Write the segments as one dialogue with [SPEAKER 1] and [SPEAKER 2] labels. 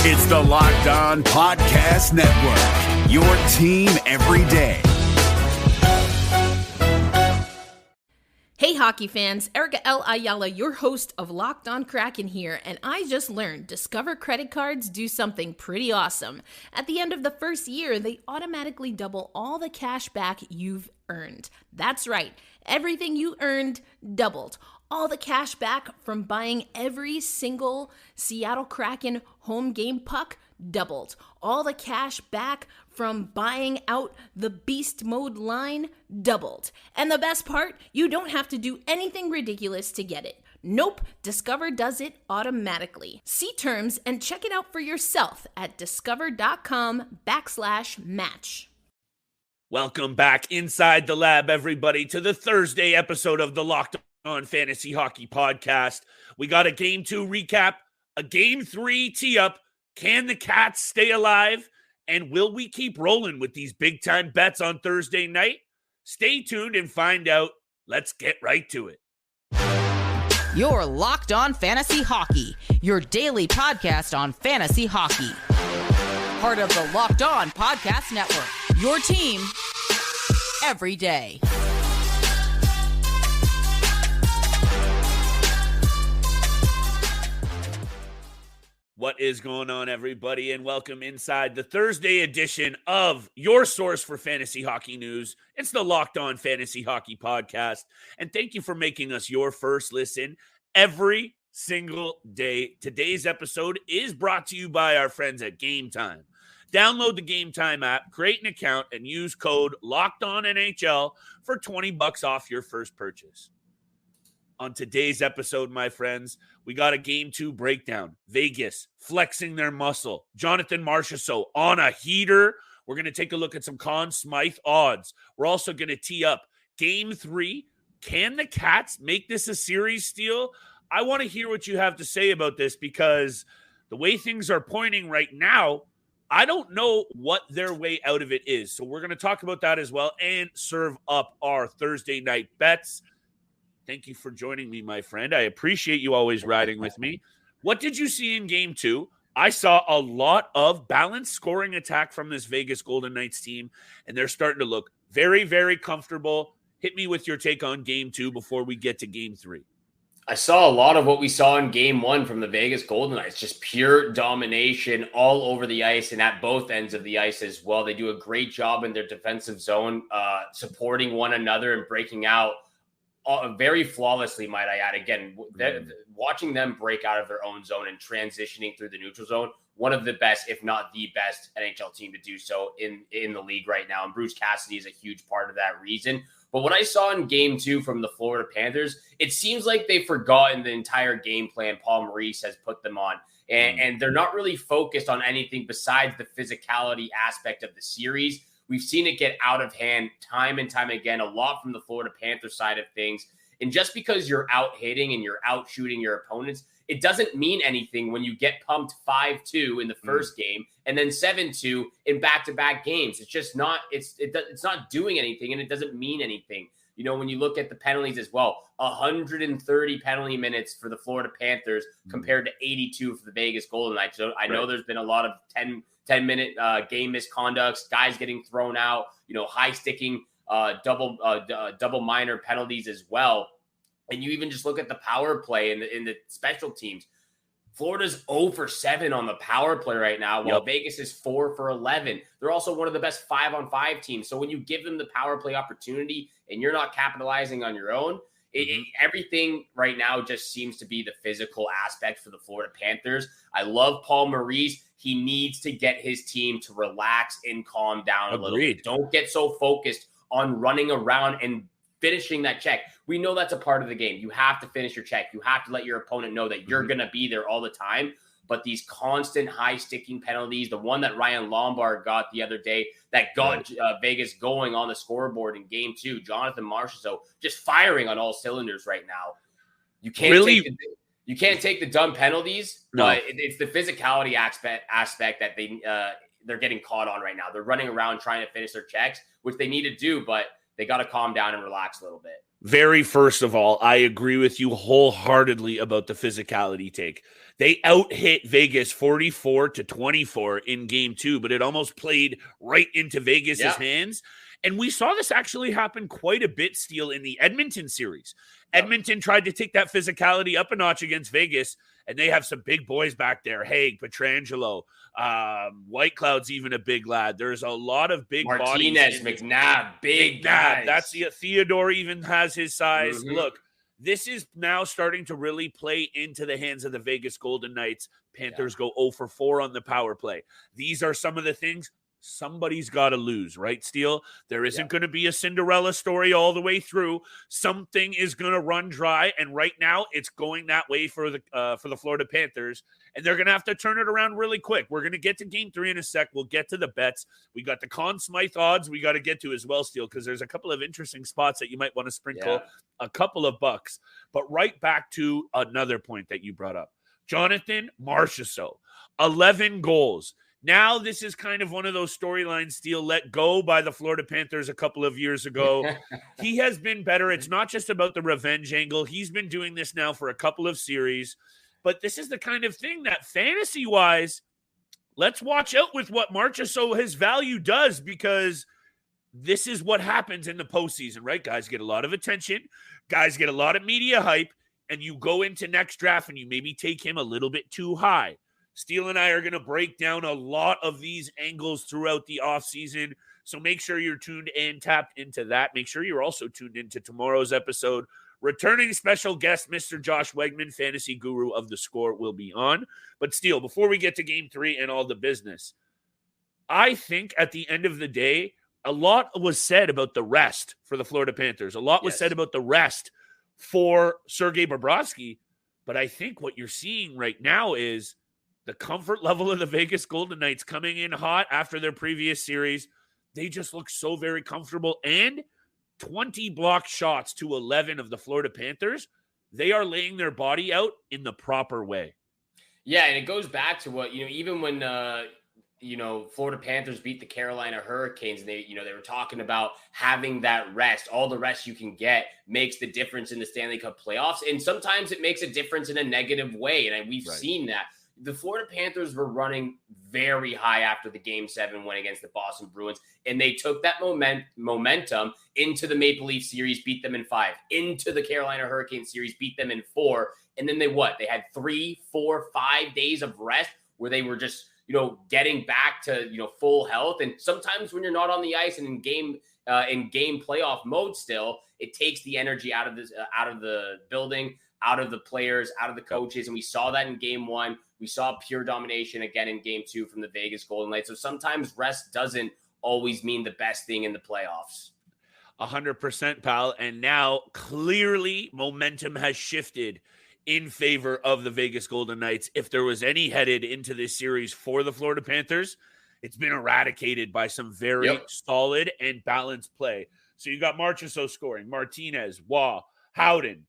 [SPEAKER 1] It's the Locked On Podcast Network, your team every day.
[SPEAKER 2] Hey hockey fans, Erica L. Ayala, your host of Locked On Kraken here, and I just learned Discover credit cards do something pretty awesome. At the end of the first year, they automatically double all the cash back you've earned. That's right, everything you earned doubled. All the cash back from buying every single Seattle Kraken home game puck doubled. All the cash back from buying out the Beast Mode line doubled. And the best part, you don't have to do anything ridiculous to get it. Nope, Discover does it automatically. See terms and check it out for yourself at discover.com/match.
[SPEAKER 3] Welcome back inside the lab, everybody, to the Thursday episode of the Locked On Fantasy Hockey Podcast. We got a Game 2 recap, a Game 3 tee-up. Can the Cats stay alive? And will we keep rolling with these big-time bets on Thursday night? Stay tuned and find out. Let's get right to it.
[SPEAKER 4] You're Locked On Fantasy Hockey, your daily podcast on fantasy hockey. Part of the Locked On Podcast Network, your team every day.
[SPEAKER 3] What is going on, everybody, and welcome inside the Thursday edition of your source for fantasy hockey news. It's the Locked On Fantasy Hockey Podcast, and thank you for making us your first listen every single day. Today's episode is brought to you by our friends at Game Time. Download the Game Time app, create an account, and use code LOCKEDONNHL for $20 off your first purchase. On today's episode, my friends, we got a Game 2 breakdown. Vegas flexing their muscle. Jonathan Marchessault on a heater. We're going to take a look at some Conn Smythe odds. We're also going to tee up Game 3. Can the Cats make this a series steal? I want to hear what you have to say about this because the way things are pointing right now, I don't know what their way out of it is. So we're going to talk about that as well and serve up our Thursday night bets. Thank you for joining me, my friend. I appreciate you always riding with me. What did you see in Game 2? I saw a lot of balanced scoring attack from this Vegas Golden Knights team, and they're starting to look very, very comfortable. Hit me with your take on Game 2 before we get to Game 3.
[SPEAKER 5] I saw a lot of what we saw in Game 1 from the Vegas Golden Knights, just pure domination all over the ice and at both ends of the ice as well. They do a great job in their defensive zone, supporting one another and breaking out very flawlessly, might I add. Again, watching them break out of their own zone and transitioning through the neutral zone, one of the best, if not the best NHL team to do so in the league right now. And Bruce Cassidy is a huge part of that reason. But what I saw in Game 2 from the Florida Panthers, it seems like they've forgotten the entire game plan Paul Maurice has put them on. And they're not really focused on anything besides the physicality aspect of the series. We've seen it get out of hand time and time again, a lot from the Florida Panthers side of things. And just because you're out hitting and you're out shooting your opponents, it doesn't mean anything when you get pumped 5-2 in the first game and then 7-2 in back-to-back games. It's just not, it's not doing anything, and it doesn't mean anything. You know, when you look at the penalties as well, 130 penalty minutes for the Florida Panthers compared to 82 for the Vegas Golden Knights. So I know there's been a lot of 10-minute game misconducts, guys getting thrown out, high sticking, double minor penalties as well. And you even just look at the power play in the special teams. Florida's 0 for 7 on the power play right now, while Vegas is 4 for 11. They're also one of the best 5-on-5 teams. So when you give them the power play opportunity and you're not capitalizing on your own, everything right now just seems to be the physical aspect for the Florida Panthers. I love Paul Maurice. He needs to get his team to relax and calm down a little bit. Don't get so focused on running around and finishing that check. We know that's a part of the game. You have to finish your check. You have to let your opponent know that you're going to be there all the time. But these constant high-sticking penalties, the one that Ryan Lombard got the other day that got Vegas going on the scoreboard in Game 2, Jonathan Marchessault just firing on all cylinders right now. You can't take the dumb penalties, but it's the physicality aspect that they're getting caught on right now. They're running around trying to finish their checks, which they need to do, but they got to calm down and relax a little bit.
[SPEAKER 3] Very first of all, I agree with you wholeheartedly about the physicality take. They out-hit Vegas 44-24 in game 2, but it almost played right into Vegas's hands. And we saw this actually happen quite a bit, Steele, in the Edmonton series. Edmonton tried to take that physicality up a notch against Vegas, and they have some big boys back there. Haig, Pietrangelo, White Cloud's even a big lad. There's a lot of big
[SPEAKER 5] Martinez,
[SPEAKER 3] bodies.
[SPEAKER 5] McNabb, big guys.
[SPEAKER 3] That's Theodore even has his size. Look, this is now starting to really play into the hands of the Vegas Golden Knights. Panthers go 0-for-4 on the power play. These are some of the things somebody's got to lose, right, Steele? There isn't going to be a Cinderella story all the way through. Something is going to run dry, and right now it's going that way for the Florida Panthers, and they're going to have to turn it around really quick. We're going to get to game 3 in a sec. We'll get to the bets. We got the Conn Smythe odds we got to get to as well, Steele, because there's a couple of interesting spots that you might want to sprinkle a couple of bucks. But right back to another point that you brought up. Jonathan Marchessault, 11 goals. Now, this is kind of one of those storylines, Steele, let go by the Florida Panthers a couple of years ago. He has been better. It's not just about the revenge angle. He's been doing this now for a couple of series. But this is the kind of thing that fantasy-wise, let's watch out with what Marchessault, his value does, because this is what happens in the postseason, right? Guys get a lot of attention. Guys get a lot of media hype. And you go into next draft and you maybe take him a little bit too high. Steele and I are going to break down a lot of these angles throughout the offseason. So make sure you're tuned and tapped into that. Make sure you're also tuned into tomorrow's episode. Returning special guest, Mr. Josh Wegman, fantasy guru of The Score, will be on. But Steele, before we get to game 3 and all the business, I think at the end of the day, a lot was said about the rest for the Florida Panthers. A lot was said about the rest for Sergei Bobrovsky. But I think what you're seeing right now is the comfort level of the Vegas Golden Knights coming in hot after their previous series. They just look so very comfortable. And 20 blocked shots to 11 of the Florida Panthers. They are laying their body out in the proper way.
[SPEAKER 5] Yeah, and it goes back to what, even when, Florida Panthers beat the Carolina Hurricanes, and they were talking about having that rest. All the rest you can get makes the difference in the Stanley Cup playoffs. And sometimes it makes a difference in a negative way. And we've seen that. The Florida Panthers were running very high after the Game 7 win against the Boston Bruins, and they took that momentum into the Maple Leaf series, beat them in 5, into the Carolina Hurricanes series, beat them in 4, and then they had 3, 4, 5 days of rest where they were just, getting back to, full health. And sometimes when you're not on the ice and in game playoff mode still, it takes the energy out of the building, out of the players, out of the coaches. And we saw that in game 1. We saw pure domination again in game 2 from the Vegas Golden Knights. So sometimes rest doesn't always mean the best thing in the playoffs.
[SPEAKER 3] 100%, pal. And now clearly momentum has shifted in favor of the Vegas Golden Knights. If there was any headed into this series for the Florida Panthers, it's been eradicated by some very solid and balanced play. So you got Marchessault scoring, Martinez, Waugh, Howden.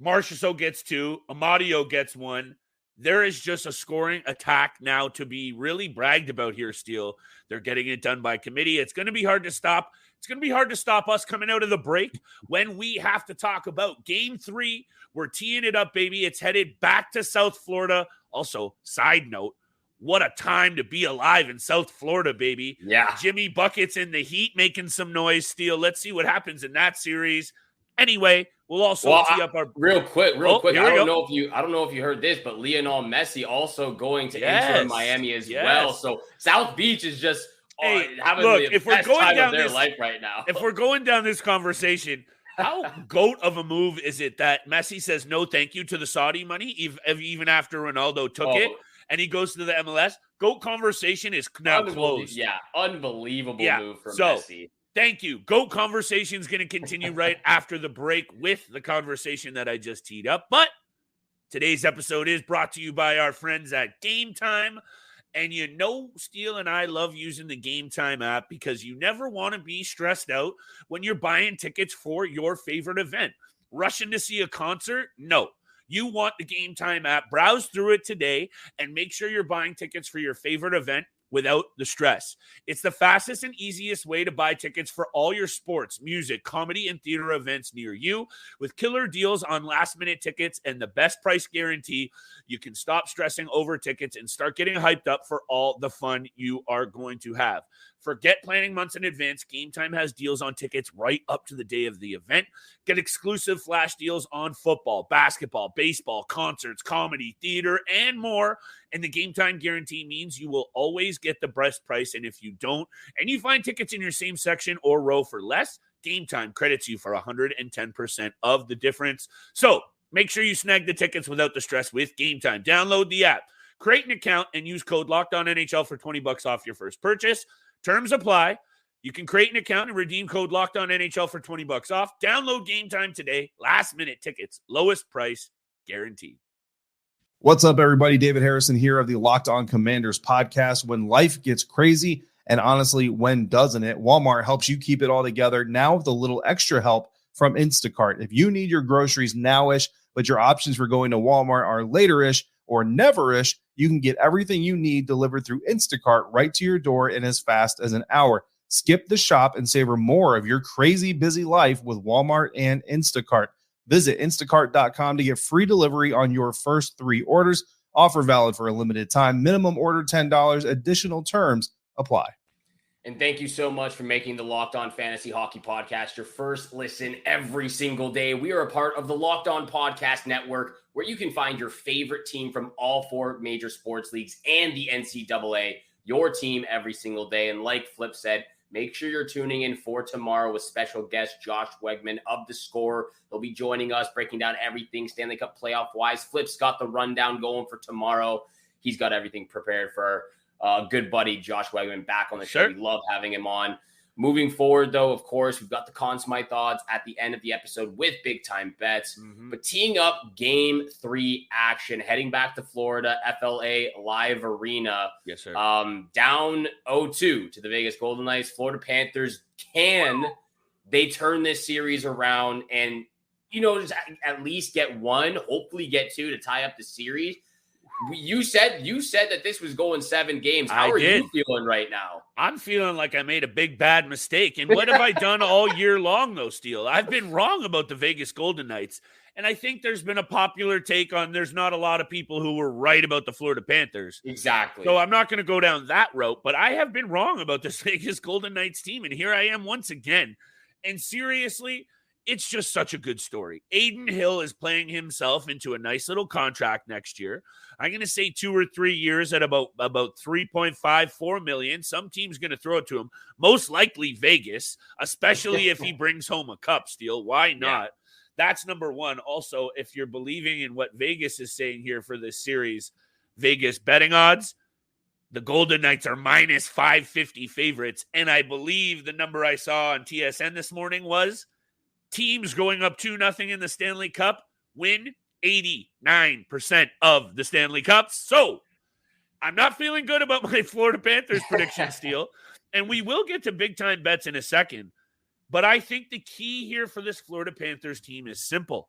[SPEAKER 3] Marchessault gets 2, Amadio gets 1. There is just a scoring attack now to be really bragged about here, Steele. They're getting it done by committee. It's going to be hard to stop. It's going to be hard to stop us coming out of the break when we have to talk about game 3. We're teeing it up, baby. It's headed back to South Florida. Also, side note, what a time to be alive in South Florida, baby.
[SPEAKER 5] Yeah.
[SPEAKER 3] Jimmy Bucket's in the Heat making some noise, Steele. Let's see what happens in that series. Anyway, we'll also tee up our
[SPEAKER 5] real quick. I don't know if you heard this, but Lionel Messi also going to Inter Miami as well. So South Beach is just having the best time of their life right now.
[SPEAKER 3] If we're going down this conversation, how goat of a move is it that Messi says no thank you to the Saudi money, even after Ronaldo took it, and he goes to the MLS? Goat conversation is now closed.
[SPEAKER 5] Yeah, unbelievable move from Messi.
[SPEAKER 3] Thank you. GOAT conversation is going to continue right after the break with the conversation that I just teed up. But today's episode is brought to you by our friends at Game Time. And Steele and I love using the Game Time app because you never want to be stressed out when you're buying tickets for your favorite event. Rushing to see a concert? No. You want the Game Time app. Browse through it today and make sure you're buying tickets for your favorite event without the stress. It's the fastest and easiest way to buy tickets for all your sports, music, comedy, and theater events near you. With killer deals on last-minute tickets and the best price guarantee, you can stop stressing over tickets and start getting hyped up for all the fun you are going to have. Forget planning months in advance. Game Time has deals on tickets right up to the day of the event. Get exclusive flash deals on football, basketball, baseball, concerts, comedy, theater, and more. And the Game Time guarantee means you will always get the best price. And if you don't, and you find tickets in your same section or row for less, Game Time credits you for 110% of the difference. So make sure you snag the tickets without the stress with Game Time. Download the app, create an account, and use code LOCKEDONNHL for $20 off your first purchase. Terms apply. You can create an account and redeem code LOCKEDONNHL for $20 off. Download Game Time today. Last minute tickets, lowest price guaranteed.
[SPEAKER 6] What's up, everybody? David Harrison here of the Locked On Commanders podcast. When life gets crazy, and honestly, when doesn't it? Walmart helps you keep it all together now with a little extra help from Instacart. If you need your groceries now-ish, but your options for going to Walmart are later-ish or never-ish, you can get everything you need delivered through Instacart right to your door in as fast as an hour. Skip the shop and savor more of your crazy busy life with Walmart and Instacart. Visit instacart.com to get free delivery on your first 3 orders. Offer valid for a limited time. Minimum order $10. Additional terms apply.
[SPEAKER 5] And thank you so much for making the Locked On Fantasy Hockey Podcast your first listen every single day. We are a part of the Locked On Podcast Network, where you can find your favorite team from all 4 major sports leagues and the NCAA, your team every single day. And like Flip said, make sure you're tuning in for tomorrow with special guest Josh Wegman of The Score. He'll be joining us, breaking down everything Stanley Cup playoff-wise. Flip's got the rundown going for tomorrow. He's got everything prepared for good buddy Josh Wegman back on the show. We love having him on. Moving forward, though, of course, we've got the Conn Smythe odds at the end of the episode with big-time bets. But teeing up Game 3 action, heading back to Florida, FLA Live Arena.
[SPEAKER 3] Yes, sir.
[SPEAKER 5] Down 0-2 to the Vegas Golden Knights. Florida Panthers, can they turn this series around and, just at least get 1, hopefully get 2 to tie up the series? You said that this was going 7 games. How are you feeling right now?
[SPEAKER 3] I'm feeling like I made a big bad mistake. And what have I done all year long, though, Steele? I've been wrong about the Vegas Golden Knights. And I think there's been a popular take on there's not a lot of people who were right about the Florida Panthers.
[SPEAKER 5] Exactly.
[SPEAKER 3] So I'm not going to go down that route. But I have been wrong about this Vegas Golden Knights team. And here I am once again. And seriously, it's just such a good story. Aiden Hill is playing himself into a nice little contract next year. I'm going to say 2 or 3 years at about 3.54 million. Some team's going to throw it to him. Most likely Vegas, especially if he brings home a cup, Steele. Why not? Yeah. That's number one. Also, if you're believing in what Vegas is saying here for this series, Vegas betting odds, the Golden Knights are minus 550 favorites. And I believe the number I saw on TSN this morning was teams going up 2-0 in the Stanley Cup win 89% of the Stanley Cups. So I'm not feeling good about my Florida Panthers prediction, Steele. And we will get to big-time bets in a second. But I think the key here for this Florida Panthers team is simple.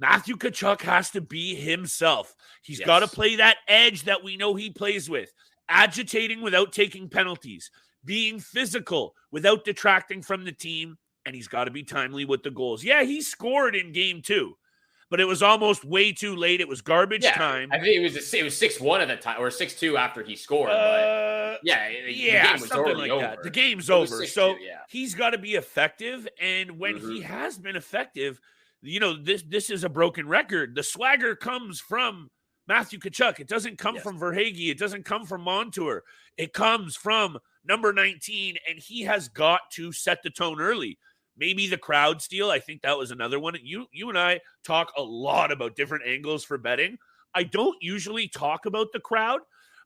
[SPEAKER 3] Matthew Tkachuk has to be himself. He's got to play that edge that we know he plays with. Agitating without taking penalties. Being physical without detracting from the team. And he's got to be timely with the goals. Yeah, he scored in Game 2, but it was almost way too late. It was garbage time.
[SPEAKER 5] I think it was 6-1 at the time, or 6-2 after he scored. But the game was
[SPEAKER 3] something
[SPEAKER 5] already
[SPEAKER 3] like
[SPEAKER 5] over.
[SPEAKER 3] That. The game's over. So he's got to be effective. And when he has been effective, this is a broken record. The swagger comes from Matthew Tkachuk. It doesn't come from Verhaeghe. It doesn't come from Montour. It comes from number 19, and he has got to set the tone early. Maybe the crowd steal. I think that was another one. You and I talk a lot about different angles for betting. I don't usually talk about the crowd,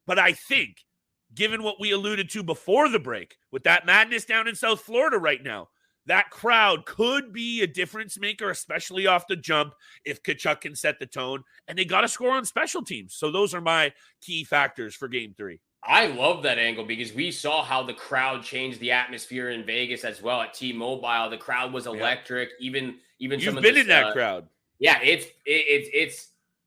[SPEAKER 3] but I think, given what we alluded to before the break, with that madness down in South Florida right now, that crowd could be a difference maker, especially off the jump, if Tkachuk can set the tone. And they got to score on special teams. So those are my key factors for Game 3.
[SPEAKER 5] I love that angle because we saw how the crowd changed the atmosphere in Vegas as well at T-Mobile. The crowd was electric. Even
[SPEAKER 3] you've
[SPEAKER 5] some of
[SPEAKER 3] been in that crowd.
[SPEAKER 5] Yeah, it's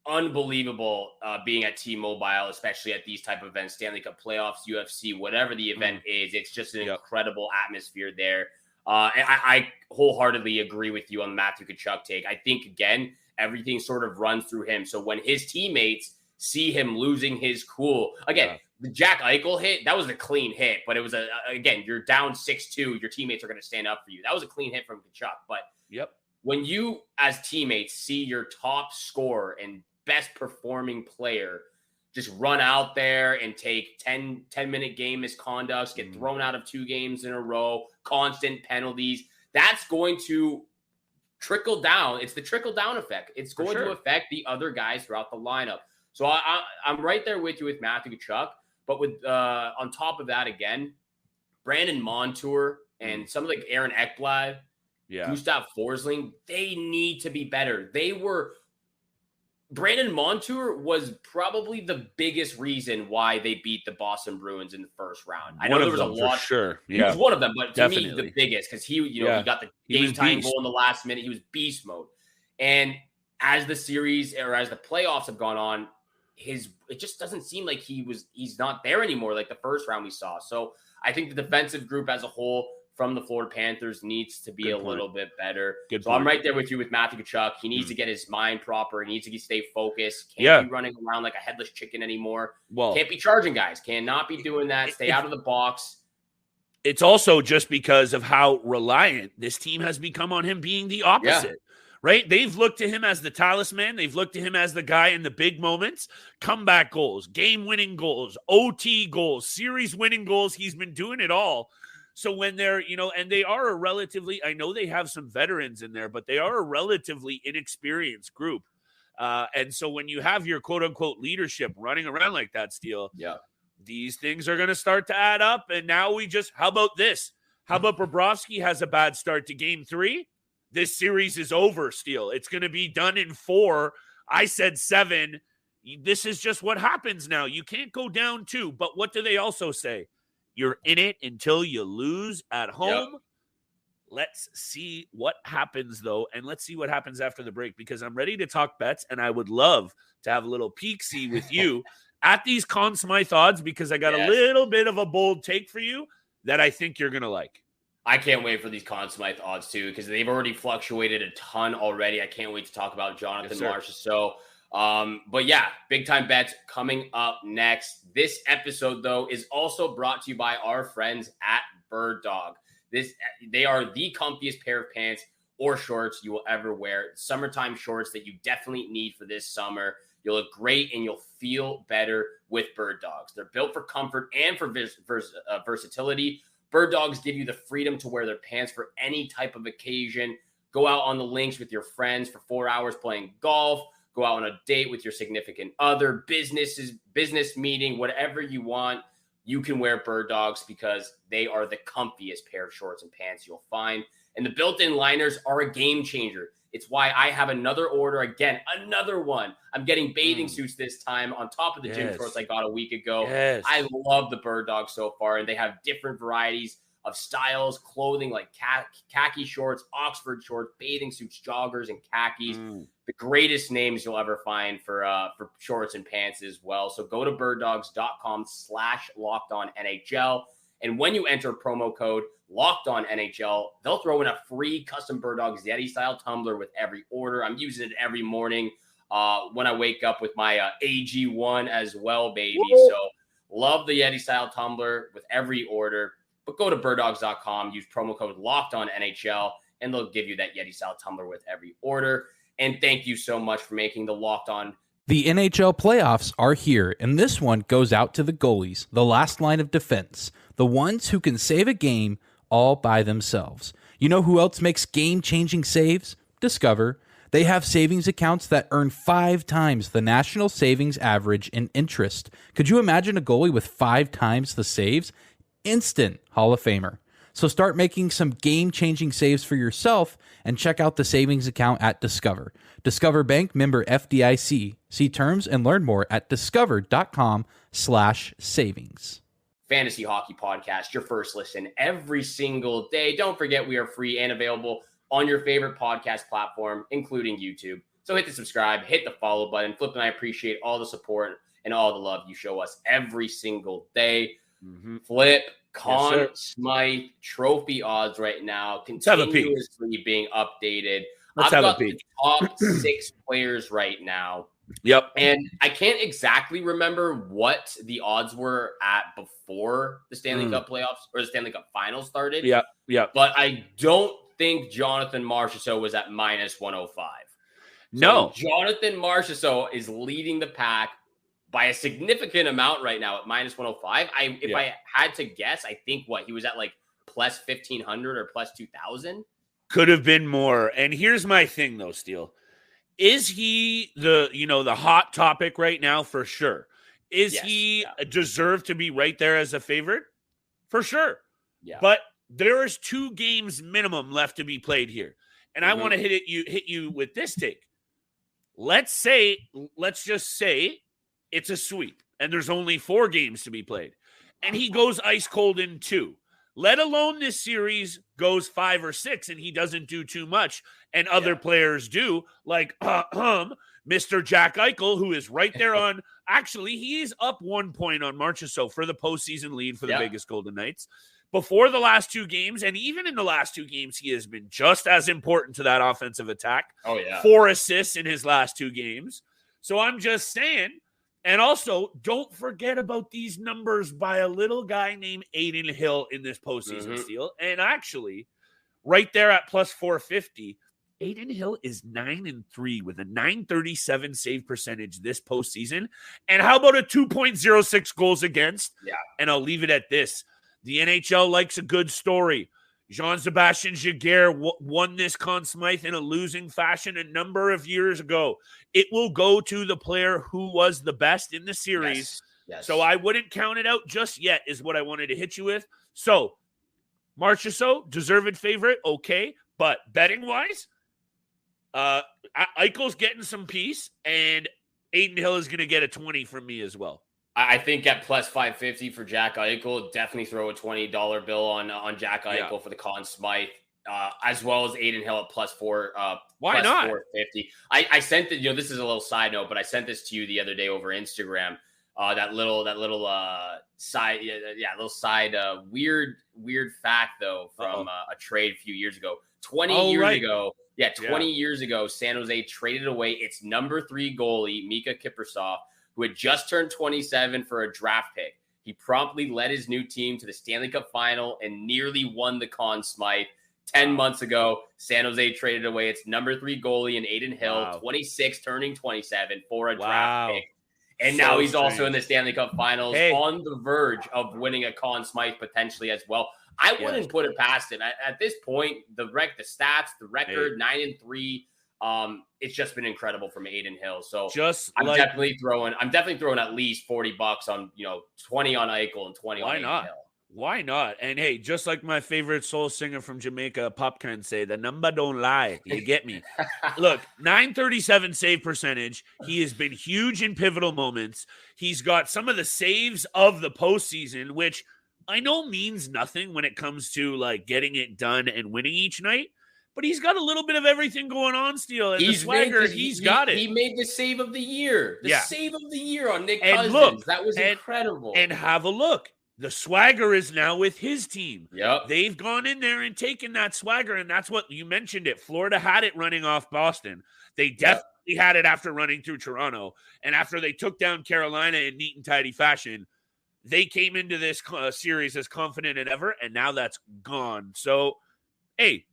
[SPEAKER 5] unbelievable being at T-Mobile, especially at these type of events, Stanley Cup playoffs, UFC, whatever the event is. It's just an incredible atmosphere there. And I wholeheartedly agree with you on the Matthew Tkachuk take. I think, again, everything sort of runs through him. So when his teammates see him losing his cool, again, the Jack Eichel hit, that was a clean hit, but it was again, you're down 6-2, your teammates are going to stand up for you. That was a clean hit from Tkachuk. But when you as teammates see your top scorer and best performing player just run out there and take 10-minute game misconducts, get thrown out of 2 games in a row, constant penalties, that's going to trickle down. It's the trickle down effect. It's going to affect the other guys throughout the lineup. So I'm right there with you with Matthew Tkachuk, but with on top of that, again, Brandon Montour and some of like Aaron Ekblad, Gustav Forsling, they need to be better. Brandon Montour was probably the biggest reason why they beat the Boston Bruins in the first round. I know there was a lot.
[SPEAKER 3] Sure.
[SPEAKER 5] He was one of them, but to me, the biggest, because he got the game-tying goal in the last minute. He was beast mode. And as the series or as the playoffs have gone on, it just doesn't seem like he's not there anymore like the first round we saw. So I think the defensive group as a whole from the Florida Panthers needs to be little bit better. I'm right there with you with Matthew Tkachuk. He needs to get his mind proper. He needs to stay focused. Can't be running around like a headless chicken anymore. Can't be charging guys. Cannot be doing that. Stay out of the box.
[SPEAKER 3] It's also just because of how reliant this team has become on him being the opposite. Right? They've looked to him as the talisman. They've looked to him as the guy in the big moments, comeback goals, game-winning goals, OT goals, series-winning goals. He's been doing it all. So when they're, and they are a relatively, I know they have some veterans in there, but they are a relatively inexperienced group. And so when you have your quote-unquote leadership running around like that, Steele, these things are going to start to add up. And now how about this? How about Bobrovsky has a bad start to game 3? This series is over, Steele. It's going to be done in 4. I said 7. This is just what happens now. You can't go down 2. But what do they also say? You're in it until you lose at home. Let's see what happens, though, and let's see what happens after the break, because I'm ready to talk bets, and I would love to have a little peek-see with you at these Conn Smythe odds, because I got a little bit of a bold take for you that I think you're going to like.
[SPEAKER 5] I can't wait for these Conn Smythe odds, too, because they've already fluctuated a ton already. I can't wait to talk about Jonathan Marchessault. But yeah, big time bets coming up next. This episode, though, is also brought to you by our friends at Bird Dog. They are the comfiest pair of pants or shorts you will ever wear. Summertime shorts that you definitely need for this summer. You'll look great and you'll feel better with Bird Dogs. They're built for comfort and for versatility. Bird Dogs give you the freedom to wear their pants for any type of occasion. Go out on the links with your friends for 4 hours playing golf. Go out on a date with your significant other, business meeting, whatever you want. You can wear Bird Dogs because they are the comfiest pair of shorts and pants you'll find. And the built-in liners are a game changer. It's why I have another order. Again, another one. I'm getting bathing suits this time on top of the gym shorts I got a week ago. I love the Bird Dog so far, and they have different varieties of styles, clothing like khaki shorts, Oxford shorts, bathing suits, joggers, and khakis. The greatest names you'll ever find for shorts and pants as well. So go to birddogs.com/LockedOnNHL. And when you enter promo code LockedOnNHL, they'll throw in a free custom Bird Dogs Yeti style tumbler with every order. I'm using it every morning when I wake up with my AG1 as well, baby. Woo! So love the Yeti style tumbler with every order. But go to birddogs.com, use promo code LockedOnNHL, and they'll give you that Yeti style tumbler with every order. And thank you so much for making the Locked On.
[SPEAKER 7] The NHL playoffs are here, and this one goes out to the goalies, the last line of defense, the ones who can save a game all by themselves. You know who else makes game-changing saves? Discover. They have savings accounts that earn 5 times the national savings average in interest. Could you imagine a goalie with 5 times the saves? Instant Hall of Famer. So start making some game-changing saves for yourself and check out the savings account at Discover. Discover Bank, member FDIC. See terms and learn more at discover.com/savings.
[SPEAKER 5] Fantasy Hockey Podcast, your first listen every single day. Don't forget we are free and available on your favorite podcast platform, including YouTube. So hit the subscribe, hit the follow button. Flip and I appreciate all the support and all the love you show us every single day. Flip, Conn, Smythe, trophy odds right now, continuously being updated. I've got the top 6 players right now.
[SPEAKER 3] Yep.
[SPEAKER 5] And I can't exactly remember what the odds were at before the Stanley Cup playoffs or the Stanley Cup Final started.
[SPEAKER 3] Yep.
[SPEAKER 5] But I don't think Jonathan Marchessault was at minus 105.
[SPEAKER 3] No.
[SPEAKER 5] So Jonathan Marchessault is leading the pack by a significant amount right now at minus 105. If I had to guess, I think he was at like plus 1,500 or plus 2,000.
[SPEAKER 3] Could have been more. And here's my thing though, Steele. Is he the hot topic right now? For sure. Is he deserved to be right there as a favorite? For sure. Yeah. But there is 2 games minimum left to be played here. And I want to hit you with this take. Let's just say it's a sweep and there's only 4 games to be played. And he goes ice cold in 2. Let alone this series goes 5 or 6 and he doesn't do too much and other players do, like Mr. Jack Eichel, who is right there on – actually, he is up 1 point on Marchessault for the postseason lead for the Vegas Golden Knights. Before the last 2 games, and even in the last 2 games, he has been just as important to that offensive attack. 4 assists in his last 2 games. So I'm just saying – and also, don't forget about these numbers by a little guy named Adin Hill in this postseason Steele. And actually, right there at plus 450, Adin Hill is 9-3 with a 937 save percentage this postseason. And how about a 2.06 goals against? Yeah. And I'll leave it at this. The NHL likes a good story. Jean-Sebastien Giguère won this Conn Smythe in a losing fashion a number of years ago. It will go to the player who was the best in the series. Yes. So I wouldn't count it out just yet is what I wanted to hit you with. So Marchessault, deserved favorite, okay. But betting-wise, Eichel's getting some piece, and Adin Hill is going to get a 20 from me as well.
[SPEAKER 5] I think at plus 550 for Jack Eichel, definitely throw a $20 bill on Jack Eichel for the Conn Smythe, as well as Adin Hill at plus 4.
[SPEAKER 3] Why
[SPEAKER 5] plus
[SPEAKER 3] not?
[SPEAKER 5] 450. I sent it. This is a little side note, but I sent this to you the other day over Instagram. That little side, weird fact though from a trade a few years ago. 20 years ago, San Jose traded away its number 3 goalie Mika Kiprusoff, who had just turned 27 for a draft pick. He promptly led his new team to the Stanley Cup Final and nearly won the Conn Smythe. 10 months ago, San Jose traded away its number 3 goalie in Adin Hill, 26, turning 27 for a draft pick. And now he's also in the Stanley Cup Finals, on the verge of winning a Conn Smythe potentially as well. I wouldn't put it past him. At this point, the stats, the record, 9-3, it's just been incredible from Adin Hill. So I'm definitely throwing at least $40 on 20 on Eichel and 20 on Adin Hill.
[SPEAKER 3] Why not? And hey, just like my favorite soul singer from Jamaica, Popcorn, say, the number don't lie. You get me? Look, 937 save percentage. He has been huge in pivotal moments. He's got some of the saves of the postseason, which I know means nothing when it comes to like getting it done and winning each night. But he's got a little bit of everything going on still. And the swagger, he's got it.
[SPEAKER 5] He made the save of the year. Save of the year on Nick Cousins.
[SPEAKER 3] Look,
[SPEAKER 5] that was incredible.
[SPEAKER 3] And have a look. The swagger is now with his team.
[SPEAKER 5] Yep.
[SPEAKER 3] They've gone in there and taken that swagger, and that's what you mentioned it. Florida had it running off Boston. They definitely had it after running through Toronto. And after they took down Carolina in neat and tidy fashion, they came into this series as confident as ever, and now that's gone. So, hey,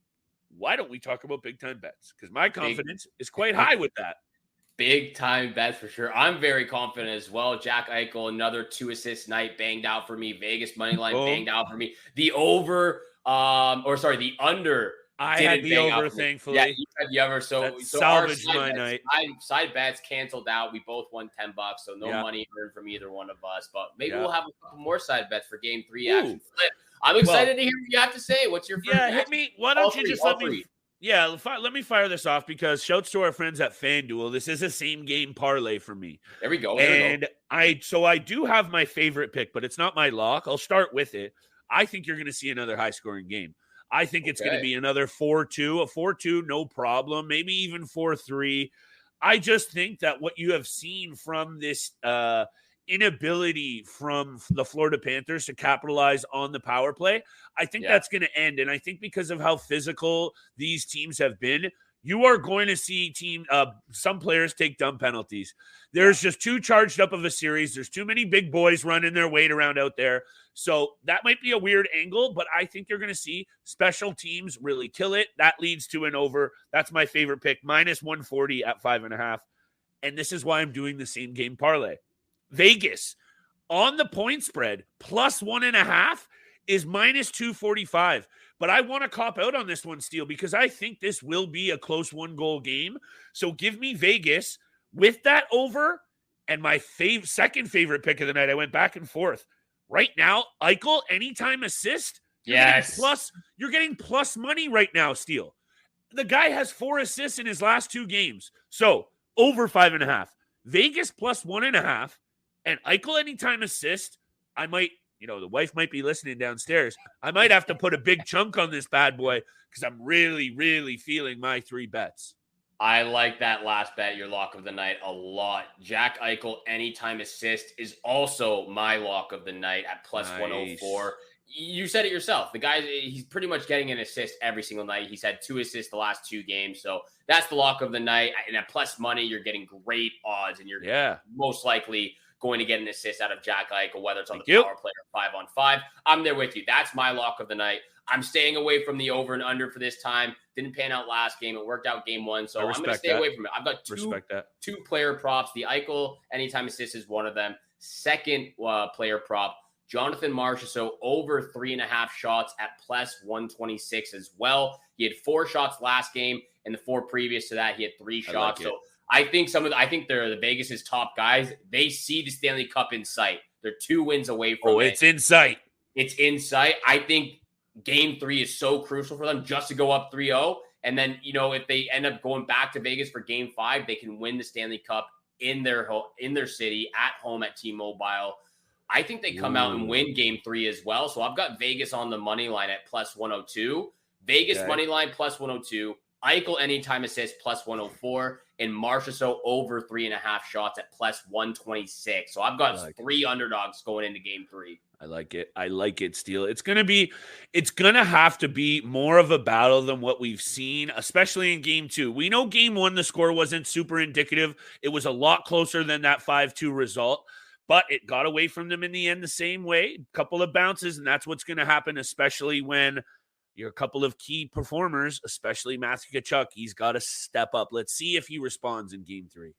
[SPEAKER 3] why don't we talk about big-time bets? Because my confidence is quite high with that.
[SPEAKER 5] Big-time bets for sure. I'm very confident as well. Jack Eichel, another 2-assist night banged out for me. Vegas money line banged out for me. The under.
[SPEAKER 3] I had the over, thankfully.
[SPEAKER 5] Yeah, you had the over. So
[SPEAKER 3] salvaged my night.
[SPEAKER 5] Side bets canceled out. We both won $10, so no money earned from either one of us. But maybe we'll have a couple more side bets for Game 3 action. Flip. I'm excited to hear what you have to say. What's your first
[SPEAKER 3] hit me. Why don't you just let me? Yeah, let me fire this off because shouts to our friends at FanDuel. This is a same game parlay for me.
[SPEAKER 5] There we go.
[SPEAKER 3] I do have my favorite pick, but it's not my lock. I'll start with it. I think you're going to see another high scoring game. I think it's going to be another 4-2, a 4-2, no problem. Maybe even 4-3. I just think that what you have seen from this inability from the Florida Panthers to capitalize on the power play, I think that's going to end. And I think because of how physical these teams have been, you are going to see some players take dumb penalties. There's just too charged up of a series. There's too many big boys running their weight around out there. So that might be a weird angle, but I think you're going to see special teams really kill it. That leads to an over. That's my favorite pick, minus 140 at 5.5. And this is why I'm doing the same game parlay. Vegas on the point spread plus 1.5 is minus 245. But I want to cop out on this one, Steele, because I think this will be a close 1-goal game. So give me Vegas with that over. And my second favorite pick of the night, I went back and forth. Right now, Eichel, anytime assist. You're getting plus money right now, Steele. The guy has 4 assists in his last 2 games. So over 5.5. Vegas plus 1.5. And Eichel anytime assist. I might, the wife might be listening downstairs. I might have to put a big chunk on this bad boy because I'm really, really feeling my 3 bets.
[SPEAKER 5] I like that last bet, your lock of the night, a lot. Jack Eichel anytime assist is also my lock of the night at plus 104. You said it yourself. The guy, he's pretty much getting an assist every single night. He's had 2 assists the last 2 games. So that's the lock of the night. And at plus money, you're getting great odds. And you're most likely going to get an assist out of Jack Eichel, whether it's on the power play or 5-on-5. I'm there with you. That's my lock of the night. I'm staying away from the over and under for this time. Didn't pan out last game. It worked out game 1. So I'm going to stay away from it. I've got two player props. The Eichel anytime assist is one of them. Second player prop, Jonathan Marchessault over 3.5 shots at plus 126 as well. He had 4 shots last game, and the 4 previous to that, he had 3 shots. So I think they're the Vegas' top guys. They see the Stanley Cup in sight. They're 2 wins away from it.
[SPEAKER 3] It's in sight.
[SPEAKER 5] It's in sight. I think game 3 is so crucial for them just to go up 3-0. And then, if they end up going back to Vegas for game 5, they can win the Stanley Cup in their city at home at T-Mobile. I think they come out and win game 3 as well. So I've got Vegas on the money line at plus 102. Vegas money line plus 102. Eichel anytime assist plus 104. And Marchessault over 3.5 shots at plus 126. So I've got 3 underdogs going into game 3.
[SPEAKER 3] I like it, Steele. It's going to have to be more of a battle than what we've seen, especially in game 2. We know game 1, the score wasn't super indicative. It was a lot closer than that 5-2 result, but it got away from them in the end the same way. A couple of bounces, and that's what's going to happen, especially when you're a couple of key performers, especially Matthew Tkachuk. He's got to step up. Let's see if he responds in game 3.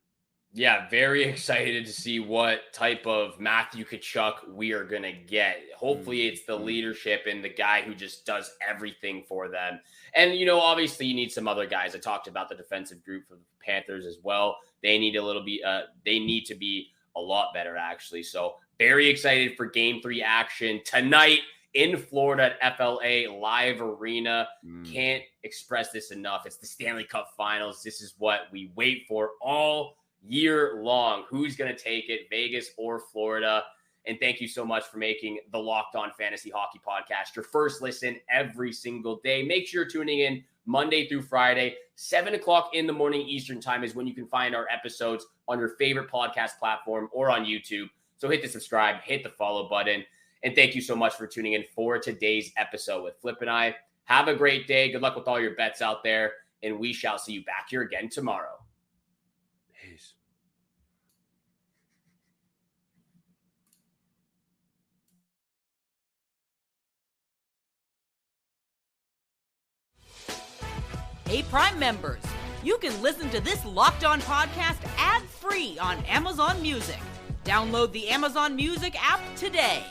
[SPEAKER 5] Yeah, very excited to see what type of Matthew Tkachuk we are going to get. Hopefully it's the leadership and the guy who just does everything for them. And, obviously you need some other guys. I talked about the defensive group for the Panthers as well. They need they need to be a lot better, actually. So very excited for game 3 action tonight in Florida at FLA Live Arena. Can't express this enough. It's the Stanley Cup Finals. This is what we wait for all year long. Who's going to take it, Vegas or Florida? And thank you so much for making the Locked On Fantasy Hockey Podcast your first listen every single day. Make sure you're tuning in Monday through Friday. 7 o'clock in the morning Eastern time is when you can find our episodes on your favorite podcast platform or on YouTube. So hit the subscribe, hit the follow button. And thank you so much for tuning in for today's episode with Flip and I. Have a great day. Good luck with all your bets out there. And we shall see you back here again tomorrow.
[SPEAKER 3] Peace.
[SPEAKER 4] Hey, Prime members, you can listen to this Locked On podcast ad-free on Amazon Music. Download the Amazon Music app today.